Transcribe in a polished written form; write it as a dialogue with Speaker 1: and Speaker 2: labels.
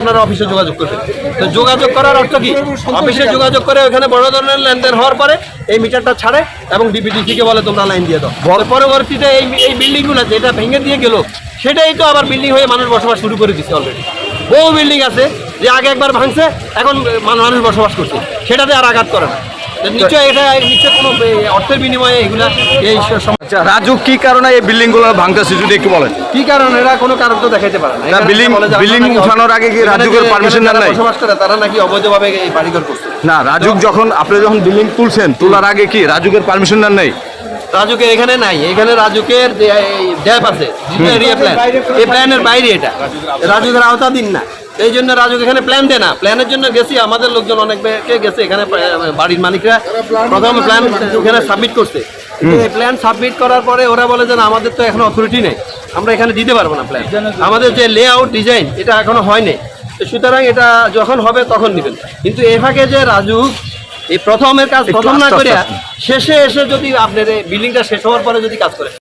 Speaker 1: আপনারা অফিসে যোগাযোগ করবেন। তো যোগাযোগ করার অর্থ কি, অফিসে যোগাযোগ করে ওখানে বড় ধরনের লেনদেন হওয়ার পরে এই মিটারটা ছাড়ে এবং ডিপিডিসিকে বলে তোমরা লাইন দিয়ে দাও। পরবর্তীতে এই বিল্ডিংগুলো যেটা ভেঙে দিয়ে গেল সেটাই তো আবার বিল্ডিং হয়ে মানুষ বসবাস শুরু করে দিচ্ছে। অলরেডি বহু বিল্ডিং আছে যে আগে একবার ভাঙছে, এখন মানুষ বসবাস করছে, সেটাতে আর আঘাত করে না। নিশ্চয় এটা নিশ্চয় কোনো অর্থের বিনিময়ে এগুলা এই
Speaker 2: আচ্ছা, রাজুক কি কারণে এই বিল্ডিং গুলো ভাঙতেছে যদি একটু বলেন।
Speaker 1: কি কারণ, এরা কোনো কারণ তো দেখাইতে পারে না।
Speaker 2: বিল্ডিং উঠানোর আগে কি রাজুকের পারমিশন নেন নাই?
Speaker 1: বসবাস করে তারা নাকি অবৈধভাবে এই বাড়িঘর করছে।
Speaker 2: না, রাজুক আপনি যখন বিল্ডিং তুলছেন, তোলার আগে কি রাজুকের পারমিশন নেন নাই?
Speaker 1: রাজুকের এখানে নাই, এখানে রাজুকের ড্যাপ আছে, এরিয়া প্ল্যান, এই প্ল্যানের বাইরে এটা রাজুকের আওতাধীন না। এই জন্য রাজুক এখানে প্ল্যান দেয় না। প্ল্যানের জন্য গেছি, আমাদের লোকজন অনেকে গেছে এখানে, বাড়ির মালিকরা প্রথম প্ল্যান ওখানে সাবমিট করছে। প্ল্যান সাবমিট করার পরে ওরা বলে যে আমাদের তো এখন অথরিটি নেই, আমরা এখানে দিতে পারবো না প্ল্যান, আমাদের যে লেআউট ডিজাইন এটা এখনো হয়নি, সুতরাং এটা যখন হবে তখন নেবেন। কিন্তু এ ফাঁকে যে রাজুক এই প্রথমের কাজ প্রথম না করে শেষে এসে যদি আপনার এই বিল্ডিংটা শেষ হওয়ার পরে যদি কাজ করে